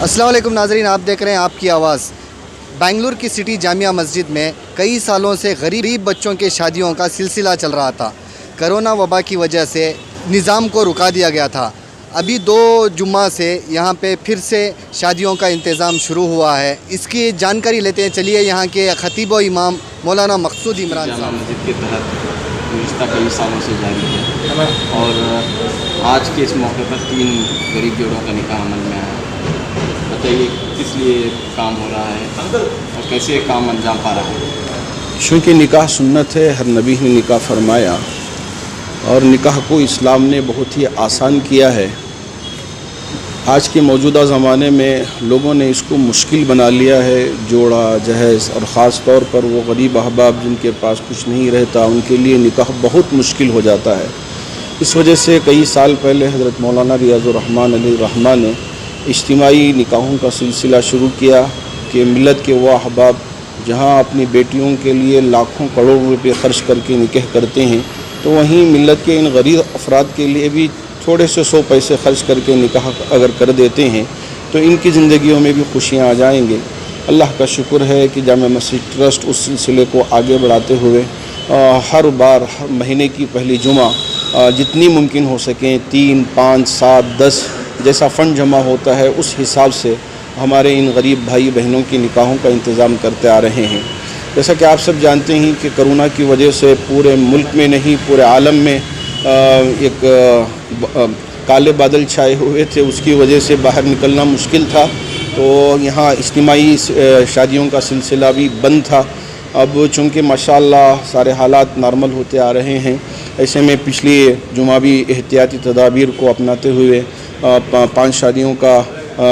السلام علیکم ناظرین، آپ دیکھ رہے ہیں آپ کی آواز۔ بنگلور کی سٹی جامعہ مسجد میں کئی سالوں سے غریب بچوں کے شادیوں کا سلسلہ چل رہا تھا۔ کرونا وبا کی وجہ سے نظام کو رکا دیا گیا تھا۔ ابھی 2 جمعہ سے یہاں پہ پھر سے شادیوں کا انتظام شروع ہوا ہے۔ اس کی جانکاری لیتے ہیں، چلیے یہاں کے خطیب و امام مولانا مقصود عمران جامعہ صاحب۔ مسجد کے تحت گزشتہ کئی سالوں سے جاری ہے اور آج کے اس موقع پر 3 غریب جوڑوں کا نکاح عمل میں آیا۔ بتائیے کس لیے کام ہو رہا ہے اور کیسے کام انجام پا رہا ہے؟ چونکہ نکاح سنت ہے، ہر نبی نے نکاح فرمایا اور نکاح کو اسلام نے بہت ہی آسان کیا ہے۔ آج کے موجودہ زمانے میں لوگوں نے اس کو مشکل بنا لیا ہے، جوڑا جہیز، اور خاص طور پر وہ غریب احباب جن کے پاس کچھ نہیں رہتا ان کے لیے نکاح بہت مشکل ہو جاتا ہے۔ اس وجہ سے کئی سال پہلے حضرت مولانا ریاض الرحمن علیہ الرحمٰن نے اجتماعی نکاحوں کا سلسلہ شروع کیا کہ ملت کے وہ احباب جہاں اپنی بیٹیوں کے لیے لاکھوں کروڑ روپے خرچ کر کے نکاح کرتے ہیں، تو وہیں ملت کے ان غریب افراد کے لیے بھی تھوڑے سے 100 پیسے خرچ کر کے نکاح اگر کر دیتے ہیں تو ان کی زندگیوں میں بھی خوشیاں آ جائیں گے۔ اللہ کا شکر ہے کہ جامعہ مسجد ٹرسٹ اس سلسلے کو آگے بڑھاتے ہوئے ہر بار ہر مہینے کی پہلی جمعہ جتنی ممکن ہو سکیں 3، 5، 7، 10 جیسا فنڈ جمع ہوتا ہے اس حساب سے ہمارے ان غریب بھائی بہنوں کی نکاحوں کا انتظام کرتے آ رہے ہیں۔ جیسا کہ آپ سب جانتے ہیں کہ کرونا کی وجہ سے پورے ملک میں نہیں پورے عالم میں ایک کالے بادل چھائے ہوئے تھے، اس کی وجہ سے باہر نکلنا مشکل تھا، تو یہاں اجتماعی شادیوں کا سلسلہ بھی بند تھا۔ اب چونکہ ماشاءاللہ سارے حالات نارمل ہوتے آ رہے ہیں، ایسے میں پچھلی جمعہ بھی احتیاطی تدابیر کو اپناتے ہوئے 5 شادیوں کا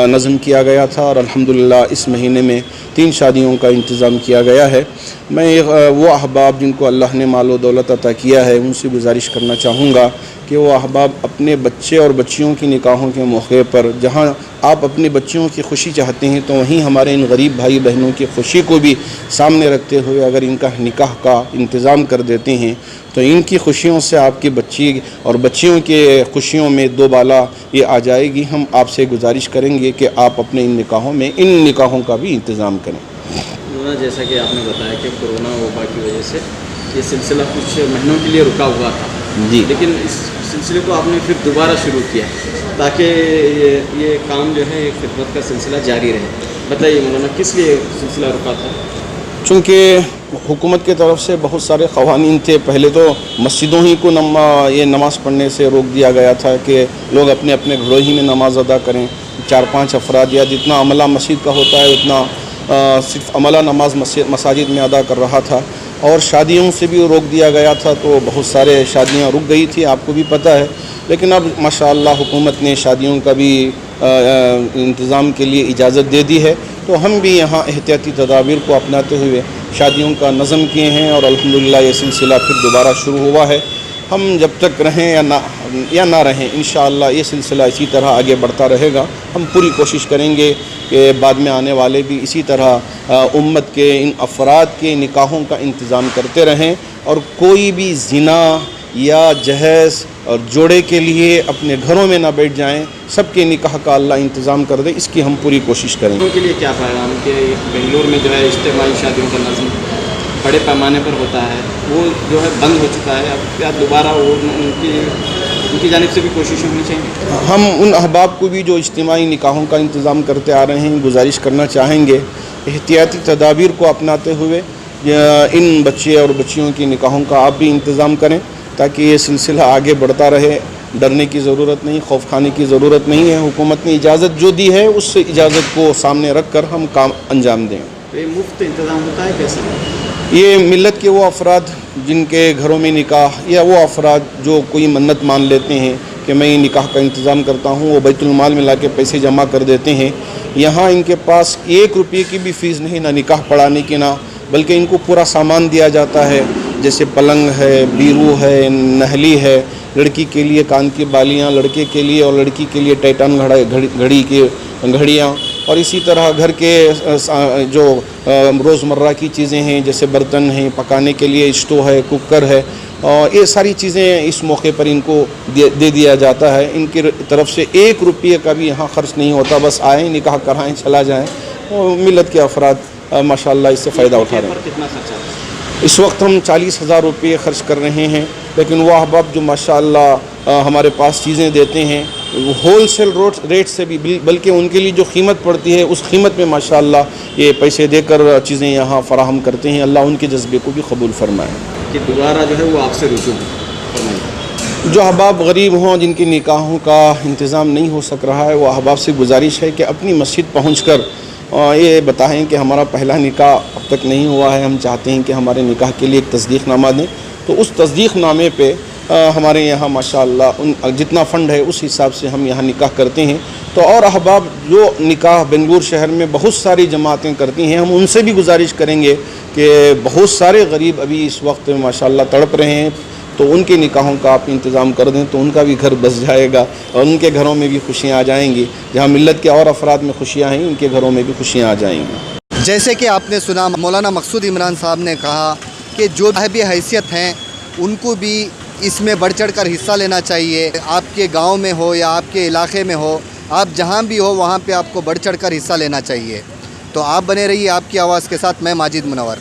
نظم کیا گیا تھا اور الحمدللہ اس مہینے میں 3 شادیوں کا انتظام کیا گیا ہے۔ میں وہ احباب جن کو اللہ نے مال و دولت عطا کیا ہے ان سے گزارش کرنا چاہوں گا کہ وہ احباب اپنے بچے اور بچیوں کی نکاحوں کے موقع پر جہاں آپ اپنی بچیوں کی خوشی چاہتے ہیں تو وہیں ہمارے ان غریب بھائی بہنوں کی خوشی کو بھی سامنے رکھتے ہوئے اگر ان کا نکاح کا انتظام کر دیتے ہیں تو ان کی خوشیوں سے آپ کی بچی اور بچیوں کے خوشیوں میں 2 بالا یہ آ جائے گی۔ ہم آپ سے گزارش کریں گے کہ آپ اپنے ان نکاحوں میں ان نکاحوں کا بھی انتظام کریں۔ جیسا کہ آپ نے بتایا کہ کرونا وبا کی وجہ سے یہ سلسلہ کچھ مہینوں کے لیے رکا ہوا تھا جی، لیکن اس سلسلے کو آپ نے پھر دوبارہ شروع کیا تاکہ یہ کام جو ہے خدمت کا سلسلہ جاری رہے۔ بتائیے مولانا کس لیے سلسلہ رکا تھا؟ چونکہ حکومت کی طرف سے بہت سارے قوانین تھے۔ پہلے تو مسجدوں ہی کو یہ نماز پڑھنے سے روک دیا گیا تھا کہ لوگ اپنے اپنے گھروں ہی میں نماز ادا کریں، 4-5 افراد یا جتنا عملہ مسجد کا ہوتا ہے اتنا صرف عملہ نماز مساجد میں ادا کر رہا تھا، اور شادیوں سے بھی روک دیا گیا تھا، تو بہت سارے شادیاں رک گئی تھی، آپ کو بھی پتہ ہے۔ لیکن اب ماشاءاللہ حکومت نے شادیوں کا بھی انتظام کے لیے اجازت دے دی ہے، تو ہم بھی یہاں احتیاطی تدابیر کو اپناتے ہوئے شادیوں کا نظم کیے ہیں اور الحمدللہ یہ سلسلہ پھر دوبارہ شروع ہوا ہے۔ ہم جب تک رہیں یا نہ رہیں انشاءاللہ یہ سلسلہ اسی طرح آگے بڑھتا رہے گا۔ ہم پوری کوشش کریں گے کہ بعد میں آنے والے بھی اسی طرح امت کے ان افراد کے نکاحوں کا انتظام کرتے رہیں اور کوئی بھی زنا یا جہیز اور جوڑے کے لیے اپنے گھروں میں نہ بیٹھ جائیں، سب کے نکاح کا اللہ انتظام کر دے، اس کی ہم پوری کوشش کریں گے۔ ان کے لیے کیا پیغام کہ بنگلور میں جو ہے اجتماعی شادیوں کا نظم بڑے پیمانے پر ہوتا ہے وہ جو ہے بند ہو چکا ہے، اب کیا دوبارہ وہ ان کی جانب سے بھی کوششیں ہونی چاہیے؟ ہم ان احباب کو بھی جو اجتماعی نکاحوں کا انتظام کرتے آ رہے ہیں گزارش کرنا چاہیں گے احتیاطی تدابیر کو اپناتے ہوئے ان بچے اور بچیوں کی نکاحوں کا آپ بھی انتظام کریں تاکہ یہ سلسلہ آگے بڑھتا رہے۔ ڈرنے کی ضرورت نہیں، خوف کھانے کی ضرورت نہیں ہے، حکومت نے اجازت جو دی ہے اس اجازت کو سامنے رکھ کر ہم کام انجام دیں۔ تو یہ مفت انتظام ہوتا ہے کیسے؟ یہ ملت کے وہ افراد جن کے گھروں میں نکاح یا وہ افراد جو کوئی منت مان لیتے ہیں کہ میں یہ نکاح کا انتظام کرتا ہوں، وہ بیت المال میں لا کے پیسے جمع کر دیتے ہیں۔ یہاں ان کے پاس 1 روپے کی بھی فیس نہیں، نہ نکاح پڑھانے کی نہ، بلکہ ان کو پورا سامان دیا جاتا ہے، جیسے پلنگ ہے، بیرو ہے، نہلی ہے، لڑکی کے لیے کان کی بالیاں، لڑکے کے لیے اور لڑکی کے لیے ٹائٹان گھڑی کی گھڑیاں، اور اسی طرح گھر کے جو روزمرہ کی چیزیں ہیں جیسے برتن ہیں پکانے کے لیے اسٹو ہے کوکر ہے اور یہ ساری چیزیں اس موقع پر ان کو دے دیا جاتا ہے. ان کی طرف سے 1 روپیہ کا بھی یہاں خرچ نہیں ہوتا, بس آئیں نکاح کرائیں چلا جائیں. اور ملت کے افراد ماشاءاللہ اس سے فائدہ اٹھا رہے ہیں. کتنا خرچہ ہے؟ اس وقت ہم 40,000 روپے خرچ کر رہے ہیں, لیکن وہ احباب جو ماشاءاللہ ہمارے پاس چیزیں دیتے ہیں ہول سیل ریٹ سے بھی, بلکہ ان کے لیے جو قیمت پڑتی ہے اس قیمت میں ماشاءاللہ یہ پیسے دے کر چیزیں یہاں فراہم کرتے ہیں. اللہ ان کے جذبے کو بھی قبول فرمائے. کہ دوبارہ جو ہے وہ آپ سے رجوع فرمائیں. جو احباب غریب ہوں جن کی نکاحوں کا انتظام نہیں ہو سک رہا ہے, وہ احباب سے گزارش ہے کہ اپنی مسجد پہنچ کر یہ بتائیں کہ ہمارا پہلا نکاح اب تک نہیں ہوا ہے, ہم چاہتے ہیں کہ ہمارے نکاح کے لیے ایک تصدیق نامہ دیں. تو اس تصدیق نامے پہ ہمارے یہاں ماشاءاللہ جتنا فنڈ ہے اس حساب سے ہم یہاں نکاح کرتے ہیں. تو اور احباب جو نکاح بنگلور شہر میں بہت ساری جماعتیں کرتی ہیں, ہم ان سے بھی گزارش کریں گے کہ بہت سارے غریب ابھی اس وقت ماشاءاللہ تڑپ رہے ہیں, تو ان کے نکاحوں کا آپ انتظام کر دیں تو ان کا بھی گھر بس جائے گا اور ان کے گھروں میں بھی خوشیاں آ جائیں گی. جہاں ملت کے اور افراد میں خوشیاں ہیں ان کے گھروں میں بھی خوشیاں آ جائیں گی. جیسے کہ آپ نے سنا مولانا مقصود عمران صاحب نے کہا کہ جو صاحب حیثیت ہیں ان کو بھی اس میں بڑھ چڑھ کر حصہ لینا چاہیے. آپ کے گاؤں میں ہو یا آپ کے علاقے میں ہو, آپ جہاں بھی ہو وہاں پہ آپ کو بڑھ چڑھ کر حصہ لینا چاہیے. تو آپ بنے رہیے آپ کی آواز کے ساتھ. میں ماجد منور.